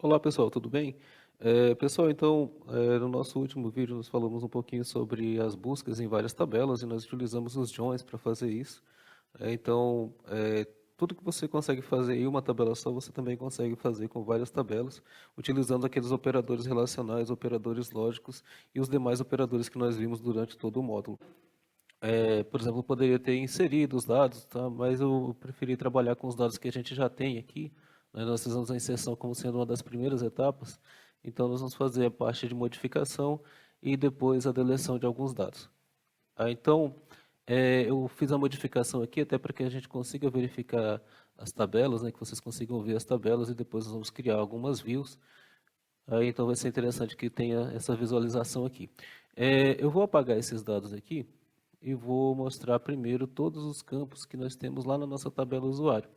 Olá pessoal, tudo bem? Pessoal, então, no nosso último vídeo nós falamos um pouquinho sobre as buscas em várias tabelas e nós utilizamos os joins para fazer isso. Tudo que você consegue fazer em uma tabela só, você também consegue fazer com várias tabelas, utilizando aqueles operadores relacionais, operadores lógicos e os demais operadores que nós vimos durante todo o módulo. Por exemplo, eu poderia ter inserido os dados, tá? Mas eu preferi trabalhar com os dados que a gente já tem aqui, né? Nós fizemos a inserção como sendo uma das primeiras etapas, então nós vamos fazer a parte de modificação e depois a deleção de alguns dados. Eu fiz a modificação aqui até para que a gente consiga verificar as tabelas, né? Que vocês consigam ver as tabelas e depois nós vamos criar algumas views. Então vai ser interessante que tenha essa visualização aqui. Eu vou apagar esses dados aqui e vou mostrar primeiro todos os campos que nós temos lá na nossa tabela usuário.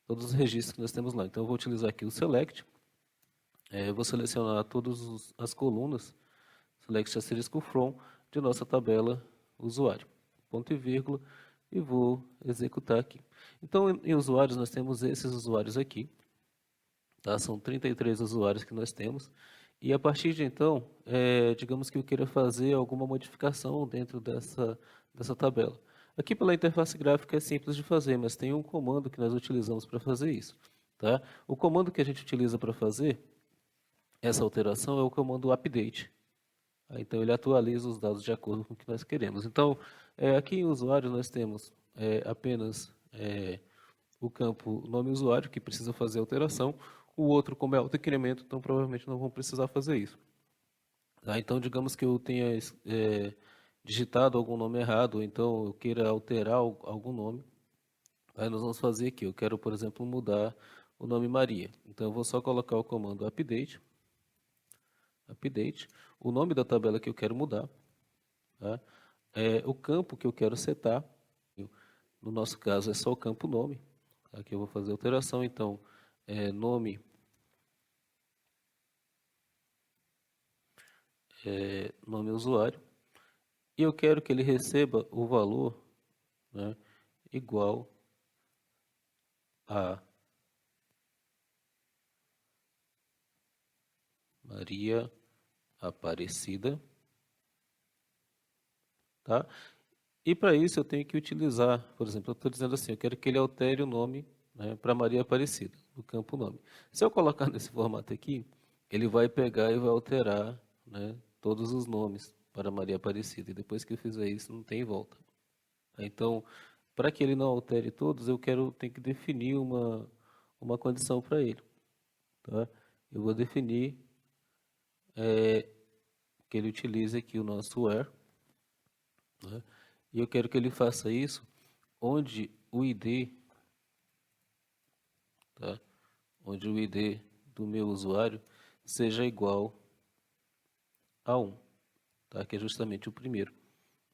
Todos os registros que nós temos lá. Então eu vou utilizar aqui o select. Vou selecionar todas as colunas, select asterisco from, de nossa tabela usuário. Ponto e vírgula, e vou executar aqui. Então em usuários nós temos esses usuários aqui. Tá? São 33 usuários que nós temos. E a partir de então, digamos que eu queira fazer alguma modificação dentro dessa tabela. Aqui pela interface gráfica é simples de fazer, mas tem um comando que nós utilizamos para fazer isso. Tá? O comando que a gente utiliza para fazer essa alteração é o comando update. Então ele atualiza os dados de acordo com o que nós queremos. Então, aqui em usuário nós temos apenas o campo nome usuário, que precisa fazer alteração. O outro, como é auto-incremento, então provavelmente não vão precisar fazer isso. Tá? Então, digamos que eu tenha digitado algum nome errado, ou então eu queira alterar algum nome. Aí nós vamos fazer aqui. Eu quero, por exemplo, mudar o nome Maria. Então, eu vou só colocar o comando update, o nome da tabela que eu quero mudar, tá? O campo que eu quero setar. No nosso caso, é só o campo nome. Aqui eu vou fazer alteração, então, nome, nome usuário, e eu quero que ele receba o valor, né, igual a Maria Aparecida, tá? E para isso eu tenho que utilizar, por exemplo, eu estou dizendo assim, eu quero que ele altere o nome, né, para Maria Aparecida, no campo nome. Se eu colocar nesse formato aqui, ele vai pegar e vai alterar, né, todos os nomes para Maria Aparecida. E depois que eu fizer isso, não tem volta. Então, para que ele não altere todos, tenho que definir uma condição para ele. Tá? Eu vou definir que ele utilize aqui o nosso where, né? E eu quero que ele faça isso onde o ID, tá? Onde o ID do meu usuário seja igual a 1, tá? Que é justamente o primeiro.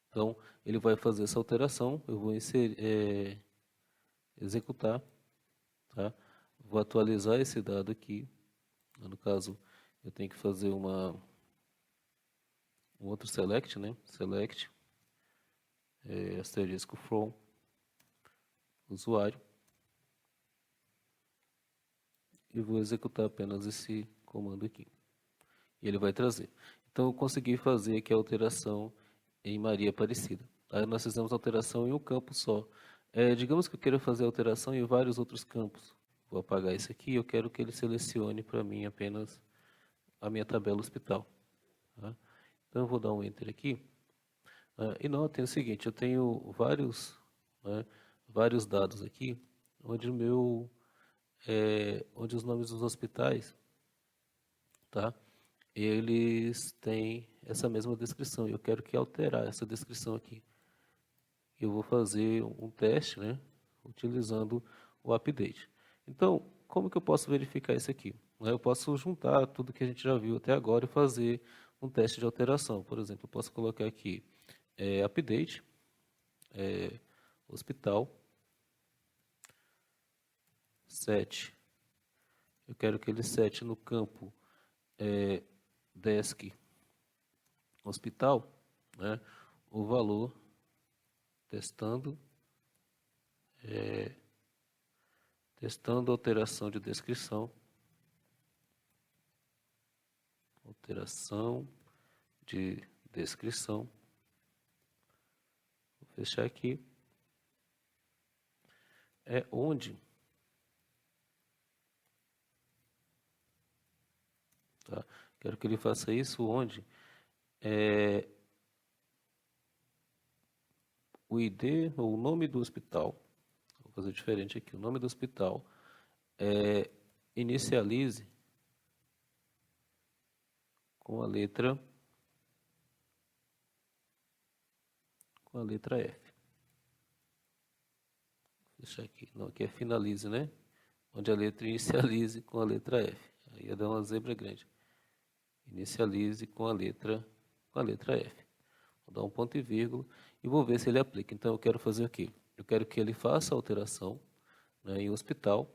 Então, ele vai fazer essa alteração, eu vou executar, tá? Vou atualizar esse dado aqui. No caso, eu tenho que fazer um outro select, né? Select, asterisco from, usuário. E vou executar apenas esse comando aqui. E ele vai trazer. Então, eu consegui fazer aqui a alteração em Maria Aparecida. Aí nós fizemos a alteração em um campo só. Digamos que eu queira fazer a alteração em vários outros campos. Vou apagar esse aqui. Eu quero que ele selecione para mim apenas a minha tabela hospital. Tá? Então, eu vou dar um Enter aqui. E notem o seguinte, eu tenho né, vários dados aqui, onde os nomes dos hospitais, tá? Eles têm essa mesma descrição. Eu quero que alterar essa descrição aqui. Eu vou fazer um teste, né, utilizando o update. Então, como que eu posso verificar isso aqui? Eu posso juntar tudo que a gente já viu até agora e fazer um teste de alteração. Por exemplo, eu posso colocar aqui update, hospital, set. Eu quero que ele sete no campo desk hospital, né, o valor testando, testando alteração de descrição, alteração de descrição. Vou fechar aqui. É onde, tá? Quero que ele faça isso onde o ID ou o nome do hospital, vou fazer diferente aqui, o nome do hospital inicialize com a letra F. Vou deixar aqui, não, aqui é finalize, né? Onde a letra inicialize com a letra F. Aí ia dar uma zebra grande. Inicialize com a letra F. Vou dar um ponto e vírgula e vou ver se ele aplica. Então eu quero fazer o quê? Eu quero que ele faça a alteração, né, em hospital,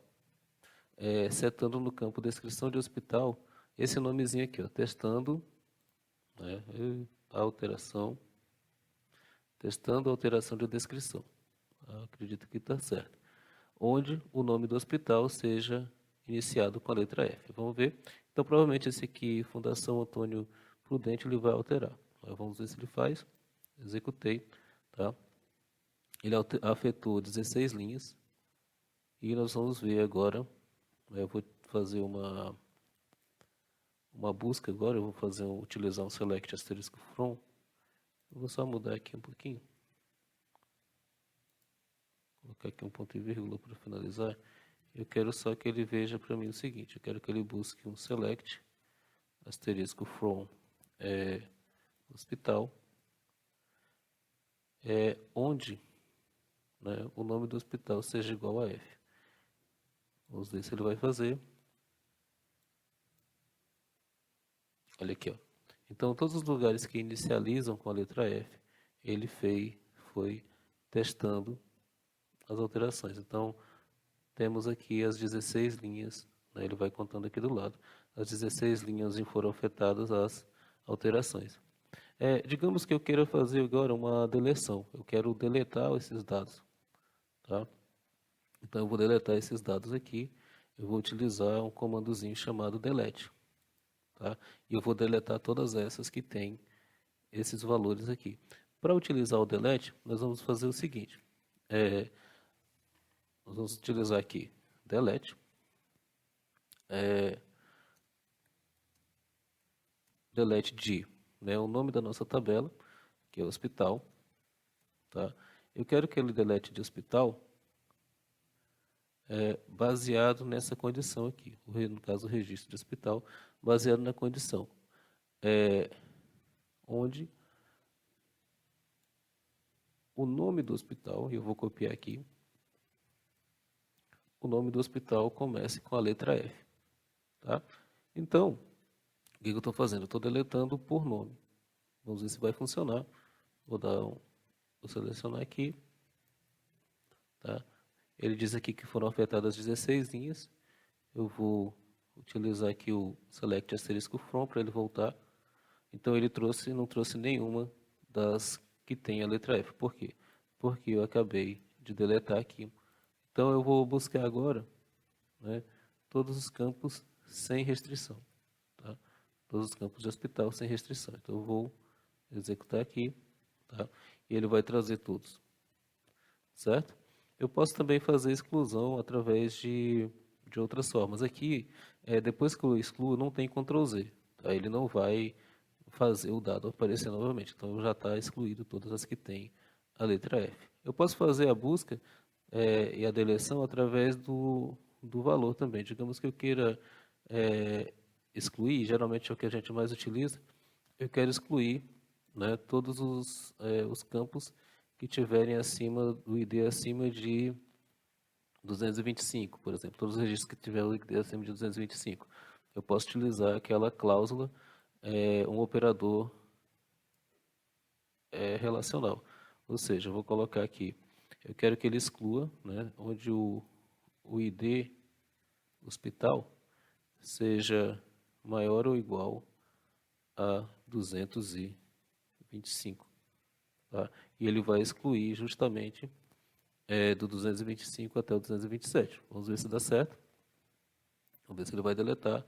setando no campo descrição de hospital esse nomezinho aqui, ó, testando, né, alteração, testando a alteração de descrição. Acredito que está certo. Onde o nome do hospital seja iniciado com a letra F. Vamos ver. Então, provavelmente esse aqui, Fundação Antônio Prudente, ele vai alterar. Vamos ver se ele faz. Executei. Tá? Ele afetou 16 linhas. E nós vamos ver agora. Eu vou fazer uma busca agora. Eu vou utilizar um select asterisco from. Eu vou só mudar aqui um pouquinho. Vou colocar aqui um ponto e vírgula para finalizar. Eu quero só que ele veja para mim o seguinte. Eu quero que ele busque um select asterisco from hospital, onde, né, o nome do hospital seja igual a F. Vamos ver se ele vai fazer. Olha aqui, ó. Então, todos os lugares que inicializam com a letra F, ele foi testando as alterações. Então, temos aqui as 16 linhas, né, ele vai contando aqui do lado. As 16 linhas foram afetadas às alterações. Digamos que eu queira fazer agora uma deleção. Eu quero deletar esses dados. Tá? Então, eu vou deletar esses dados aqui. Eu vou utilizar um comandozinho chamado delete. Tá? E eu vou deletar todas essas que têm esses valores aqui. Para utilizar o delete, nós vamos fazer o seguinte. Nós vamos utilizar aqui delete. Delete de, né, o nome da nossa tabela, que é hospital. Tá? Eu quero que ele delete de hospital baseado nessa condição aqui. No caso, o registro de hospital, baseado na condição. Onde o nome do hospital, eu vou copiar aqui, o nome do hospital comece com a letra F. Tá? Então, o que eu estou fazendo? Eu estou deletando por nome. Vamos ver se vai funcionar. Vou selecionar aqui. Tá? Ele diz aqui que foram afetadas 16 linhas. Eu vou utilizar aqui o select asterisco from para ele voltar. Então ele não trouxe nenhuma das que tem a letra F. Por quê? Porque eu acabei de deletar aqui. Então eu vou buscar agora, né, todos os campos sem restrição. Tá? Todos os campos de hospital sem restrição. Então eu vou executar aqui, tá? E ele vai trazer todos. Certo? Eu posso também fazer exclusão através de outras formas. Aqui, depois que eu excluo, não tem Ctrl Z. Tá? Ele não vai fazer o dado aparecer novamente. Então já está excluído todas as que têm a letra F. Eu posso fazer a busca e a deleção através do valor também. Digamos que eu queira excluir, geralmente é o que a gente mais utiliza, eu quero excluir, né, todos os campos que tiverem acima do ID acima de 225, por exemplo. Todos os registros que tiverem o ID acima de 225. Eu posso utilizar aquela cláusula, um operador relacional. Ou seja, eu vou colocar aqui, eu quero que ele exclua, né, onde o ID hospital seja maior ou igual a 225. Tá? E ele vai excluir justamente do 225 até o 227. Vamos ver se dá certo. Vamos ver se ele vai deletar.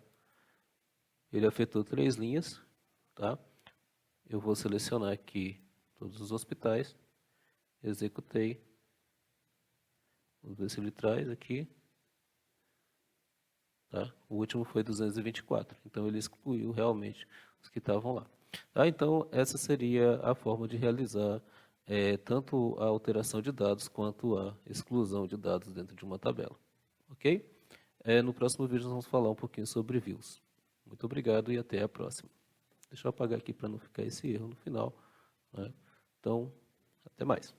ele afetou 3 linhas, tá? Eu vou selecionar aqui todos os hospitais, executei, vamos ver se ele traz aqui, tá? O último foi 224, então ele excluiu realmente os que estavam lá. Tá? Então, essa seria a forma de realizar tanto a alteração de dados quanto a exclusão de dados dentro de uma tabela. Ok? No próximo vídeo nós vamos falar um pouquinho sobre views. Muito obrigado e até a próxima. Deixa eu apagar aqui para não ficar esse erro no final, né? Então, até mais.